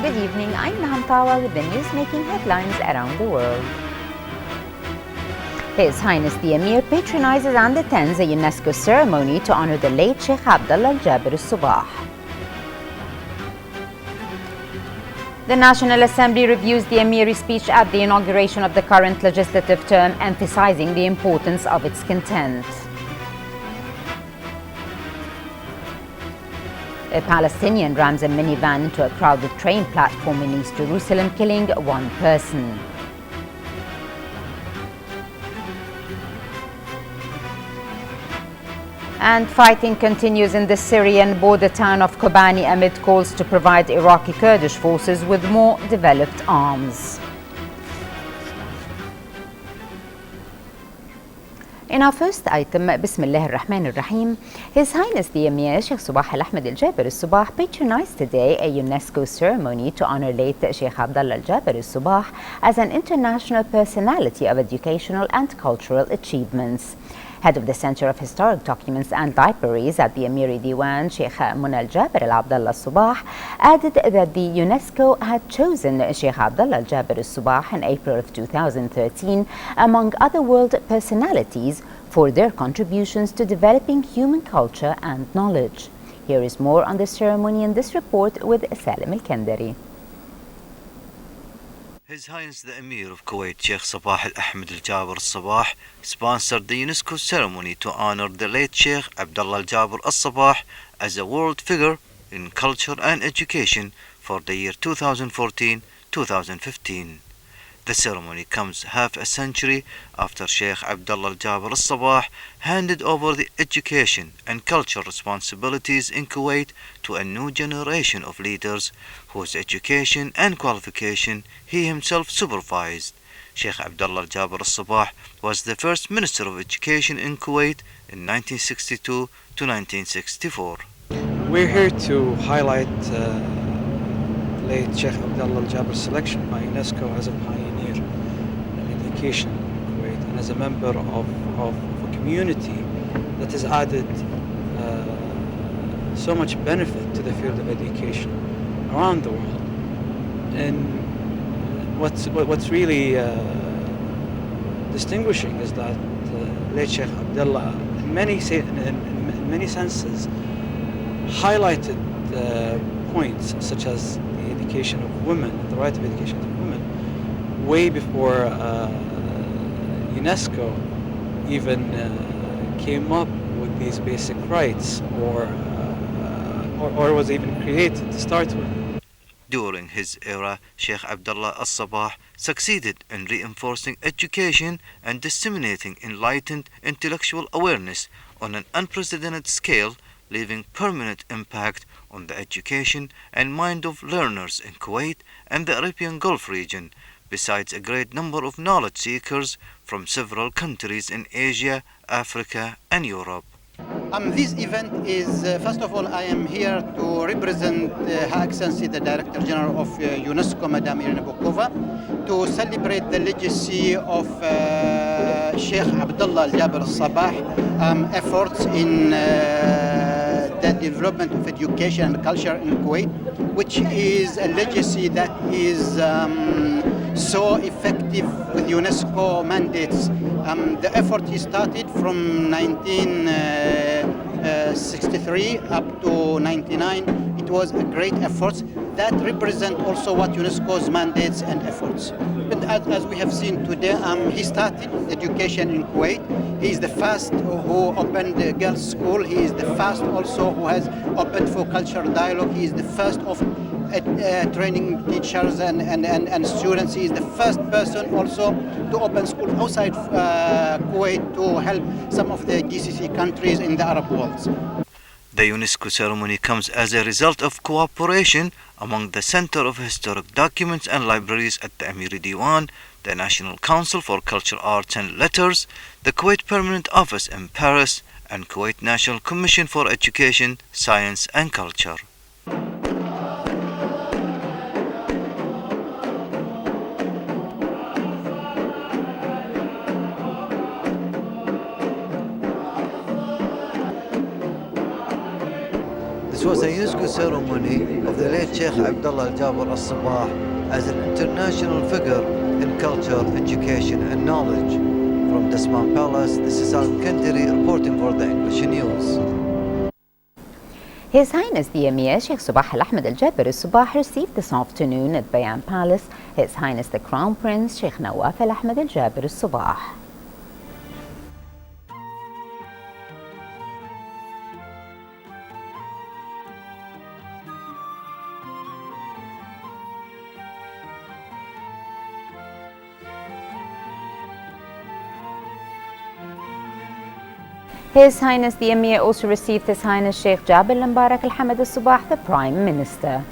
Good evening, I'm Naham Tawa with the news making headlines around the world. His Highness the Emir patronizes and attends a UNESCO ceremony to honor the late Sheikh Abdullah Al-Jaber Al-Sabah. The National Assembly reviews the Emiri speech at the inauguration of the current legislative term, emphasizing the importance of its content. A Palestinian rams a minivan into a crowded train platform in East Jerusalem, killing one person. And fighting continues in the Syrian border town of Kobani amid calls to provide Iraqi Kurdish forces with more developed arms. In our first item, Bismillah ar-Rahman ar-Rahim, His Highness the Emir Sheikh Sabah Al-Ahmed Al-Jaber Al-Sabah patronized today a UNESCO ceremony to honor late Sheikh Abdullah Al-Jaber Al-Sabah as an international personality of educational and cultural achievements. Head of the Center of Historic Documents and Libraries at the Emiri Diwan, Sheikh Muna Al-Jaber Al-Abdullah Sabah, added that the UNESCO had chosen Sheikh Abdullah Al-Jaber Al-Sabah in April of 2013, among other world personalities, for their contributions to developing human culture and knowledge. Here is more on the ceremony in this report with Salim Al-Kandari. His Highness the Emir of Kuwait, Sheikh Sabah Al-Ahmed Al-Jaber Al-Sabah, sponsored the UNESCO ceremony to honor the late Sheikh Abdullah Al-Jaber Al-Sabah as a world figure in culture and education for the year 2014-2015. The ceremony comes half a century after Sheikh Abdullah Al-Jaber Al-Sabah handed over the education and culture responsibilities in Kuwait to a new generation of leaders whose education and qualification he himself supervised. Sheikh Abdullah Al-Jaber Al-Sabah was the first Minister of Education in Kuwait in 1962 to 1964. We're here to highlight late Sheikh Abdullah Al-Jaber's selection by UNESCO as a pioneer in education in Kuwait and as a member of a community that has added so much benefit to the field of education around the world. And what's really distinguishing is that late Sheikh Abdullah, in many senses, highlighted points such as the education of women, the right of education of women, way before UNESCO even came up with these basic rights or was even created to start with. During his era, Sheikh Abdullah Al-Sabah succeeded in reinforcing education and disseminating enlightened intellectual awareness on an unprecedented scale, leaving permanent impact on the education and mind of learners in Kuwait and the Arabian Gulf region, besides a great number of knowledge seekers from several countries in Asia, Africa and Europe. This event is, first of all, I am here to represent Her Excellency the Director General of UNESCO, Madame Irina Bokova, to celebrate the legacy of Sheikh Abdullah Al-Jaber Al-Sabah efforts in the development of education and culture in Kuwait, which is a legacy that is so effective with UNESCO mandates. The effort he started from 1963 up to 99. It was a great effort that represent also what UNESCO's mandates and efforts. But as we have seen today, he started education in Kuwait. He is the first who opened a girls' school. He is the first also who has opened for cultural dialogue. He is the first of training teachers and students. He is the first person also to open schools outside Kuwait to help some of the GCC countries in the Arab world. The UNESCO ceremony comes as a result of cooperation among the Center of Historic Documents and Libraries at the Emiri Diwan, the National Council for Culture, Arts and Letters, the Kuwait Permanent Office in Paris, and Kuwait National Commission for Education, Science and Culture. The This was a UNESCO ceremony of the late Sheikh Abdullah Al-Jaber Al-Sabah as an international figure in culture, education and knowledge. From Dasman Palace, this is Al-Kandiri reporting for the English News. His Highness the Emir Sheikh Sabah Al-Ahmed Al-Jaber Al-Sabah received this afternoon at Bayan Palace His Highness the Crown Prince Sheikh Nawaf Al-Ahmed Al-Jaber Al-Sabah. His Highness the Emir also received His Highness Sheikh Jabir Al-Mubarak Al-Hamad Al-Sabah, the Prime Minister.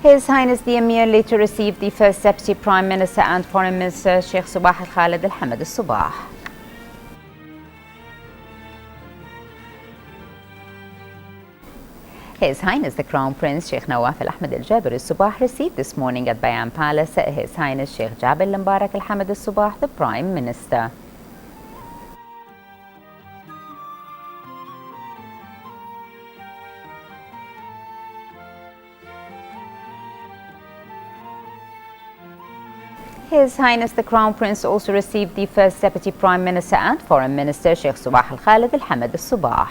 His Highness the Emir later received the First Deputy Prime Minister and Foreign Minister Sheikh Sabah Al-Khalid Al-Hamad Al-Sabah. His Highness the Crown Prince Sheikh Nawaf Al-Ahmed Al-Jaber Al-Sabah received this morning at Bayan Palace His Highness Sheikh Jabir Al-Mubarak Al-Hamad Al-Sabah, the Prime Minister. His Highness the Crown Prince also received the First Deputy Prime Minister and Foreign Minister Sheikh Sabah Al-Khalid Al-Hamad Al-Sabah.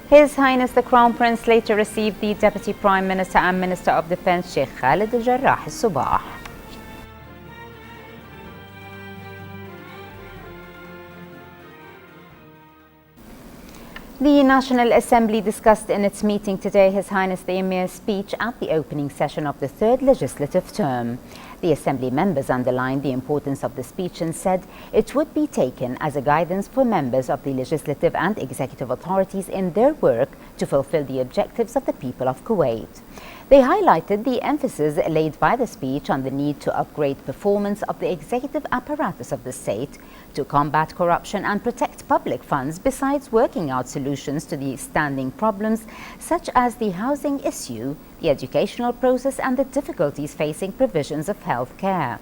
His Highness the Crown Prince later received the Deputy Prime Minister and Minister of Defence Sheikh Khalid Al-Jarrah Al-Sabah. The National Assembly discussed in its meeting today His Highness the Emir's speech at the opening session of the third legislative term. The Assembly members underlined the importance of the speech and said it would be taken as a guidance for members of the legislative and executive authorities in their work to fulfill the objectives of the people of Kuwait. They highlighted the emphasis laid by the speech on the need to upgrade performance of the executive apparatus of the state, to combat corruption and protect public funds, besides working out solutions to the standing problems such as the housing issue, the educational process and the difficulties facing provisions of health care.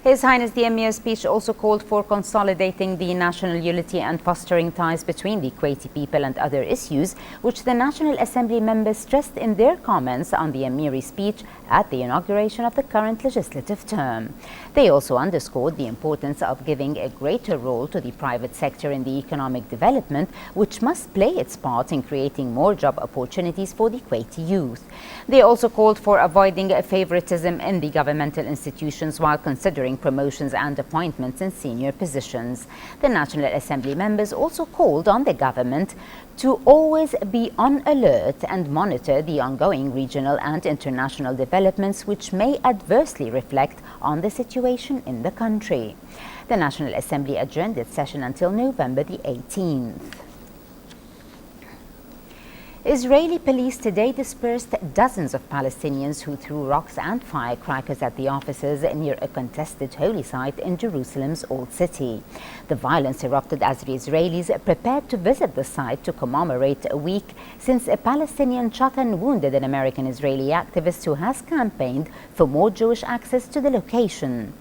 His Highness the Emir's speech also called for consolidating the national unity and fostering ties between the Kuwaiti people and other issues, which the National Assembly members stressed in their comments on the Emiri speech at the inauguration of the current legislative term. They also underscored the importance of giving a greater role to the private sector in the economic development, which must play its part in creating more job opportunities for the Kuwaiti youth. They also called for avoiding favoritism in the governmental institutions while considering promotions and appointments in senior positions. The National Assembly members also called on the government to always be on alert and monitor the ongoing regional and international developments which may adversely reflect on the situation in the country. The National Assembly adjourned its session until November the 18th. Israeli police today dispersed dozens of Palestinians who threw rocks and firecrackers at the offices near a contested holy site in Jerusalem's Old City. The violence erupted as the Israelis prepared to visit the site to commemorate a week since a Palestinian shot and wounded an American-Israeli activist who has campaigned for more Jewish access to the location.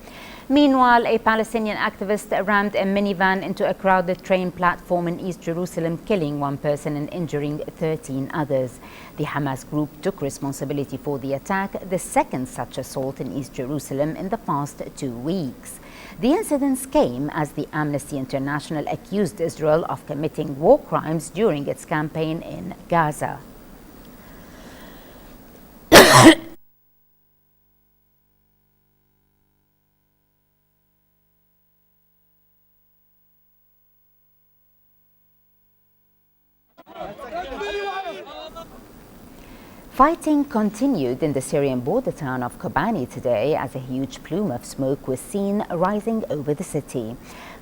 Meanwhile, a Palestinian activist rammed a minivan into a crowded train platform in East Jerusalem, killing one person and injuring 13 others. The Hamas group took responsibility for the attack, the second such assault in East Jerusalem in the past 2 weeks. The incidents came as the Amnesty International accused Israel of committing war crimes during its campaign in Gaza. Fighting continued in the Syrian border town of Kobani today as a huge plume of smoke was seen rising over the city.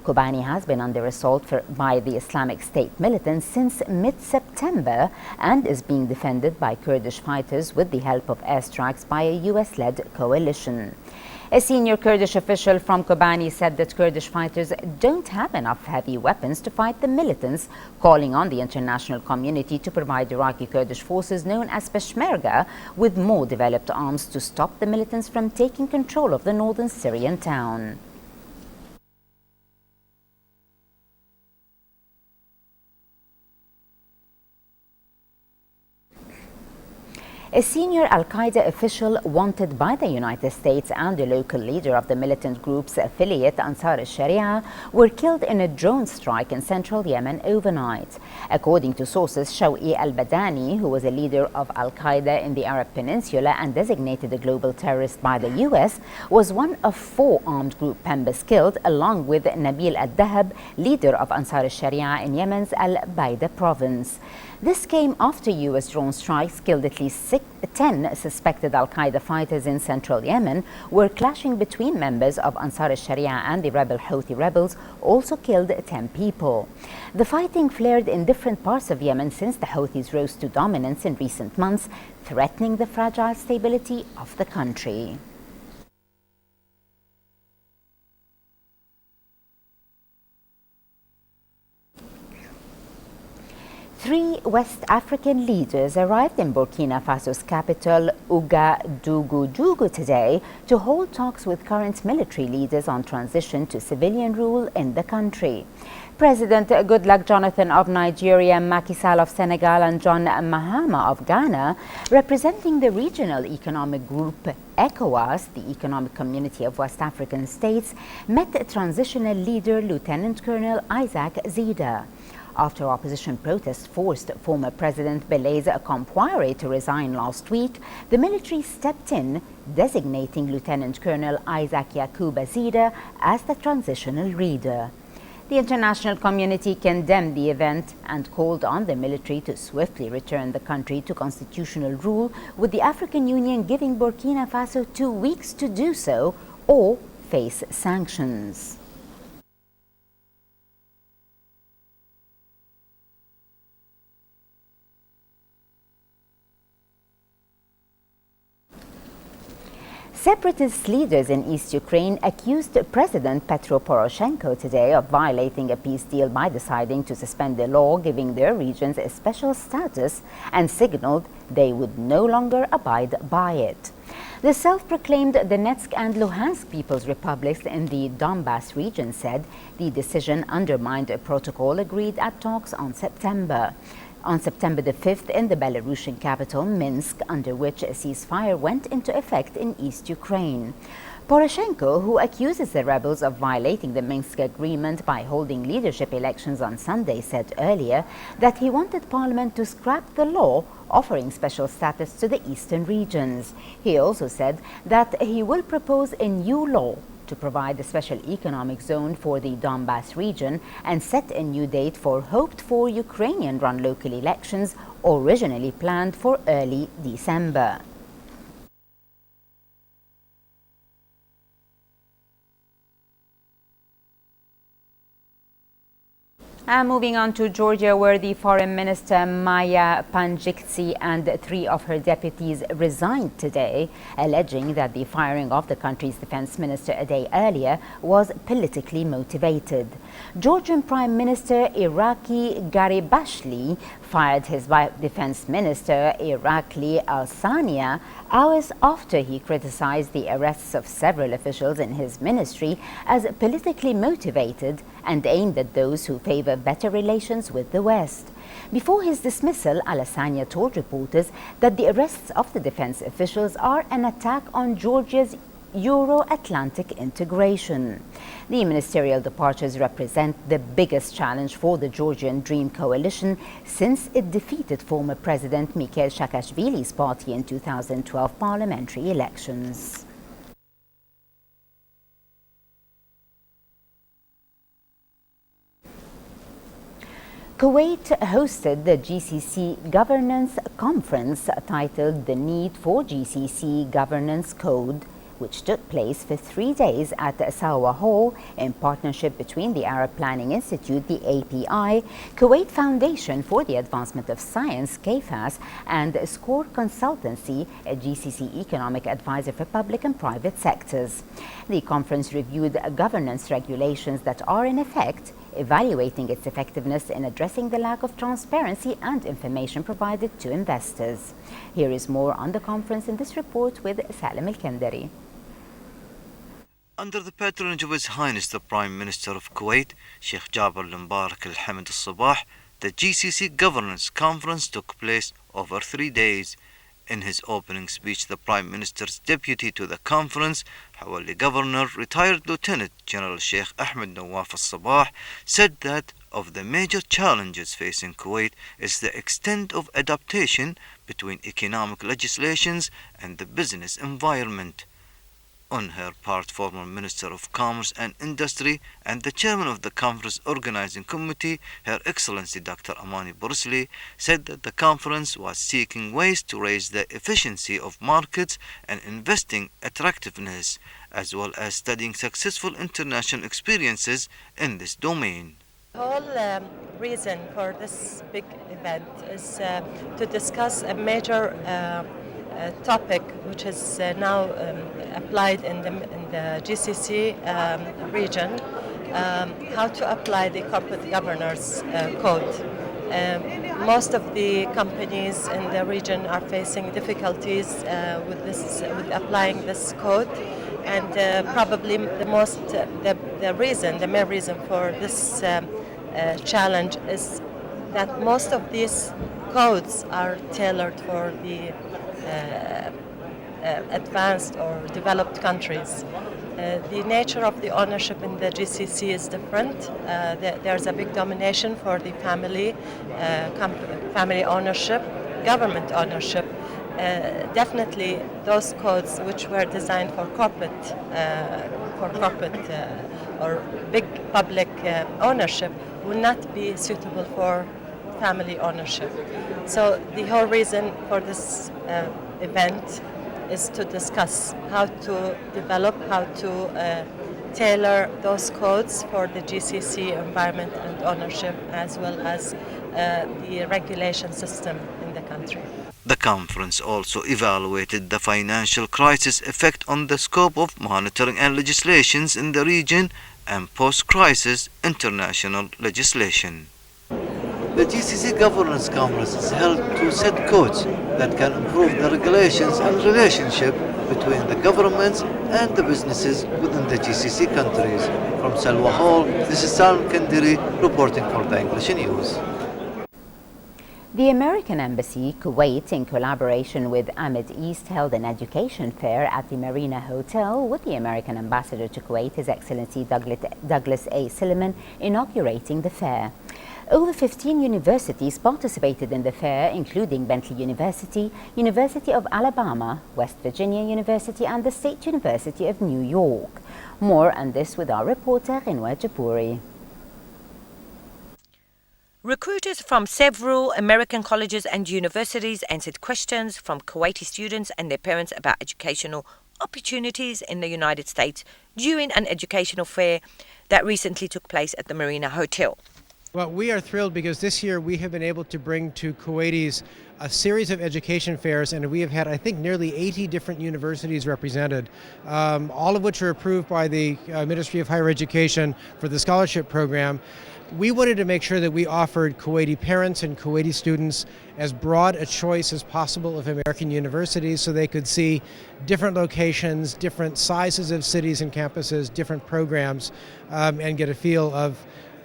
Kobani has been under assault by the Islamic State militants since mid-September and is being defended by Kurdish fighters with the help of airstrikes by a US-led coalition. A senior Kurdish official from Kobani said that Kurdish fighters don't have enough heavy weapons to fight the militants, calling on the international community to provide Iraqi Kurdish forces known as Peshmerga with more developed arms to stop the militants from taking control of the northern Syrian town. A senior al-Qaeda official wanted by the United States and the local leader of the militant group's affiliate Ansar al-Sharia were killed in a drone strike in central Yemen overnight. According to sources, Shawqi al-Badani, who was a leader of al-Qaeda in the Arab Peninsula and designated a global terrorist by the US, was one of 4 armed group members killed, along with Nabil al-Dahab, leader of Ansar al-Sharia in Yemen's al-Baida province. This came after US drone strikes killed at least 10 suspected al-Qaeda fighters in central Yemen, were clashing between members of Ansar al-Sharia and the rebel Houthi rebels, also killed 10 people. The fighting flared in different parts of Yemen since the Houthis rose to dominance in recent months, threatening the fragile stability of the country. Three West African leaders arrived in Burkina Faso's capital, Ouagadougou, today to hold talks with current military leaders on transition to civilian rule in the country. President Goodluck Jonathan of Nigeria, Macky Sall of Senegal, and John Mahama of Ghana, representing the regional economic group ECOWAS, the Economic Community of West African States, met transitional leader Lieutenant Colonel Isaac Zida. After opposition protests forced former President Blaise Compaoré to resign last week, the military stepped in, designating Lieutenant Colonel Isaac Yakuba Zida as the transitional leader. The international community condemned the event and called on the military to swiftly return the country to constitutional rule, with the African Union giving Burkina Faso 2 weeks to do so or face sanctions. Separatist leaders in East Ukraine accused President Petro Poroshenko today of violating a peace deal by deciding to suspend the law giving their regions a special status and signaled they would no longer abide by it. The self-proclaimed Donetsk and Luhansk People's Republics in the Donbass region said the decision undermined a protocol agreed at talks on September the 5th in the Belarusian capital, Minsk, under which a ceasefire went into effect in East Ukraine. Poroshenko, who accuses the rebels of violating the Minsk agreement by holding leadership elections on Sunday, said earlier that he wanted Parliament to scrap the law offering special status to the eastern regions. He also said that he will propose a new law to provide a special economic zone for the Donbass region and set a new date for hoped-for Ukrainian-run local elections originally planned for early December. Moving on to Georgia, where the Foreign Minister Maya Panjikci and 3 of her deputies resigned today, alleging that the firing of the country's defense minister a day earlier was politically motivated. Georgian Prime Minister Irakli Garibashvili fired his defense minister Irakli Alsania hours after he criticized the arrests of several officials in his ministry as politically motivated and aimed at those who favor better relations with the West. Before his dismissal, Alsania told reporters that the arrests of the defense officials are an attack on Georgia's Euro-Atlantic integration. The ministerial departures represent the biggest challenge for the Georgian Dream Coalition since it defeated former President Mikhail Saakashvili's party in 2012 parliamentary elections. Kuwait hosted the GCC Governance Conference titled The Need for GCC Governance Code which took place for 3 days at the Sawa Hall in partnership between the Arab Planning Institute, the API, Kuwait Foundation for the Advancement of Science, KFAS, and SCORE Consultancy, a GCC economic advisor for public and private sectors. The conference reviewed governance regulations that are in effect, evaluating its effectiveness in addressing the lack of transparency and information provided to investors. Here is more on the conference in this report with Salim Al-Kendari. Under the patronage of His Highness the Prime Minister of Kuwait, Sheikh Jaber al-Mubarak al-Hamid al-Sabah, the GCC Governance Conference took place over 3 days. In his opening speech, the Prime Minister's deputy to the conference, Hawali Governor, retired Lieutenant General Sheikh Ahmed Nawaf al-Sabah, said that of the major challenges facing Kuwait is the extent of adaptation between economic legislations and the business environment. On her part, former Minister of Commerce and Industry and the chairman of the conference organizing committee, Her Excellency Dr. Amani Borisli, said that the conference was seeking ways to raise the efficiency of markets and investing attractiveness, as well as studying successful international experiences in this domain. The whole reason for this big event is to discuss a major topic which is now applied in the GCC region, how to apply the corporate governance code. Most of the companies in the region are facing difficulties with applying this code, and probably the main reason for this challenge is that most of these codes are tailored for the advanced or developed countries. The nature of the ownership in the GCC is different. There's a big domination for the family ownership, government ownership. Definitely those codes which were designed for corporate or big public ownership will not be suitable for family ownership. So the whole reason for this event is to discuss how to develop, how to tailor those codes for the GCC environment and ownership, as well as the regulation system in the country. The conference also evaluated the financial crisis effect on the scope of monitoring and legislations in the region and post-crisis international legislation. The GCC Governance Conference is held to set codes that can improve the regulations and relationship between the governments and the businesses within the GCC countries. From Salwa Hall, this is Salim Kendiri reporting for the English News. The American Embassy, Kuwait, in collaboration with Ahmed East, held an education fair at the Marina Hotel with the American Ambassador to Kuwait, His Excellency Douglas A. Silliman, inaugurating the fair. Over 15 universities participated in the fair, including Bentley University, University of Alabama, West Virginia University, and the State University of New York. More on this with our reporter, Rinwa Japouri. Recruiters from several American colleges and universities answered questions from Kuwaiti students and their parents about educational opportunities in the United States during an educational fair that recently took place at the Marina Hotel. Well, we are thrilled because this year we have been able to bring to Kuwaitis a series of education fairs, and we have had, I think, nearly 80 different universities represented, all of which are approved by the Ministry of Higher Education for the scholarship program. We wanted to make sure that we offered Kuwaiti parents and Kuwaiti students as broad a choice as possible of American universities so they could see different locations, different sizes of cities and campuses, different programs, and get a feel of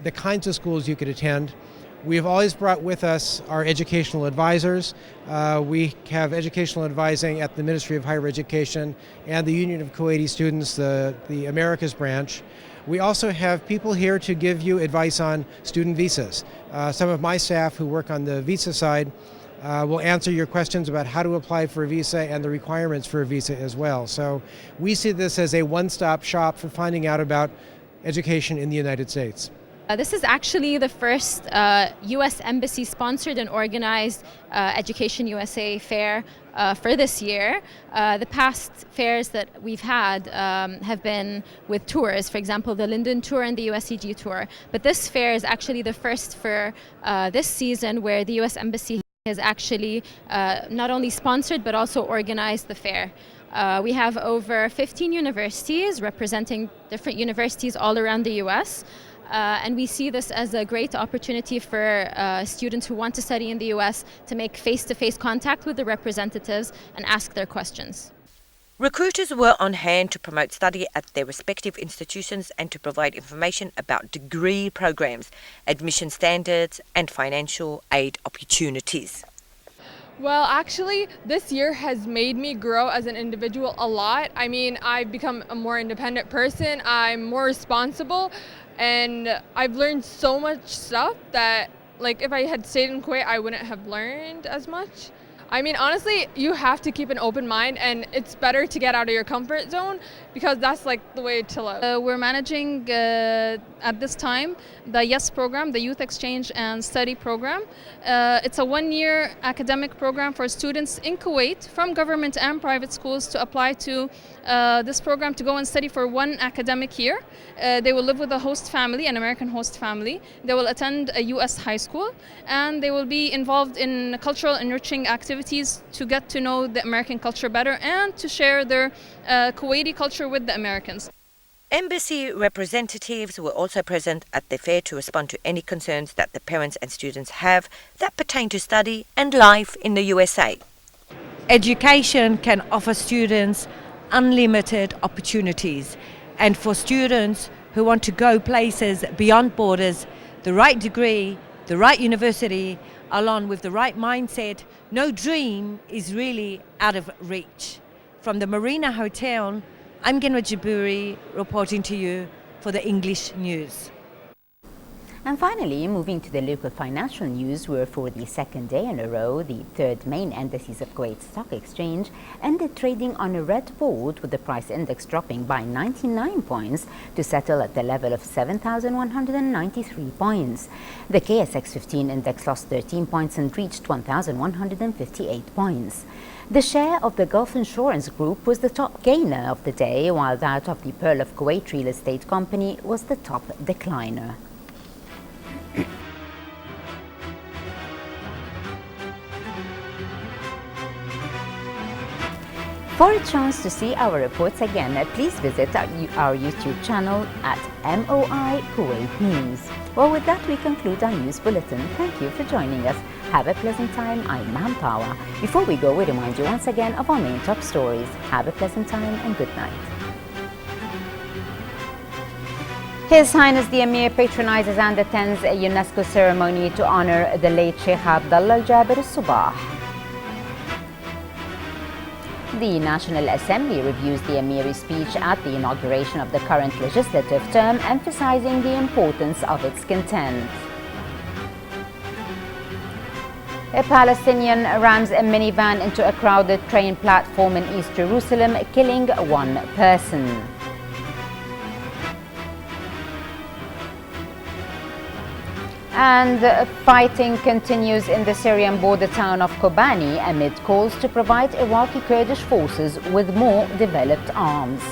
the kinds of schools you could attend. We have always brought with us our educational advisors. We have educational advising at the Ministry of Higher Education and the Union of Kuwaiti Students, the Americas branch. We also have people here to give you advice on student visas. Some of my staff who work on the visa side will answer your questions about how to apply for a visa and the requirements for a visa as well. So we see this as a one-stop shop for finding out about education in the United States. This is actually the first U.S. Embassy sponsored and organized Education USA fair for this year. The past fairs that we've had have been with tours, for example, the Linden Tour and the USCG Tour. But this fair is actually the first for this season where the U.S. Embassy has actually not only sponsored but also organized the fair. We have over 15 universities representing different universities all around the U.S. And we see this as a great opportunity for students who want to study in the U.S. to make face-to-face contact with the representatives and ask their questions. Recruiters were on hand to promote study at their respective institutions and to provide information about degree programs, admission standards and financial aid opportunities. Well, actually, this year has made me grow as an individual a lot. I mean, I've become a more independent person, I'm more responsible, and I've learned so much stuff that, like, if I had stayed in Kuwait, I wouldn't have learned as much. I mean, honestly, you have to keep an open mind, and it's better to get out of your comfort zone because that's like the way to live. We're managing at this time the YES program, the Youth Exchange and Study program. It's a one-year academic program for students in Kuwait from government and private schools to apply to this program to go and study for one academic year. They will live with a host family, an American host family. They will attend a U.S. high school, and they will be involved in cultural enriching activities to get to know the American culture better and to share their Kuwaiti culture with the Americans. Embassy representatives were also present at the fair to respond to any concerns that the parents and students have that pertain to study and life in the USA. Education can offer students unlimited opportunities, and for students who want to go places beyond borders, the right degree, the right university, along with the right mindset, no dream is really out of reach. From the Marina Hotel, I'm Genwa Jaburi reporting to you for the English News. And finally, moving to the local financial news, where for the second day in a row, the third main indices of Kuwait Stock Exchange ended trading on a red board, with the price index dropping by 99 points to settle at the level of 7,193 points. The KSX 15 index lost 13 points and reached 1,158 points. The share of the Gulf Insurance Group was the top gainer of the day, while that of the Pearl of Kuwait Real Estate Company was the top decliner. For a chance to see our reports again, please visit our YouTube channel at MOI Kuwait News. Well, with that, we conclude our news bulletin. Thank you for joining us. Have a pleasant time. I'm Maham Tawa. Before we go, we remind you once again of our main top stories. Have a pleasant time and good night. His Highness the Emir patronizes and attends a UNESCO ceremony to honor the late Sheikh Abdullah Al-Jaber Al-Subah. The National Assembly reviews the Emiri's speech at the inauguration of the current legislative term, emphasizing the importance of its content. A Palestinian rams a minivan into a crowded train platform in East Jerusalem, killing one person. And fighting continues in the Syrian border town of Kobani amid calls to provide Iraqi Kurdish forces with more developed arms.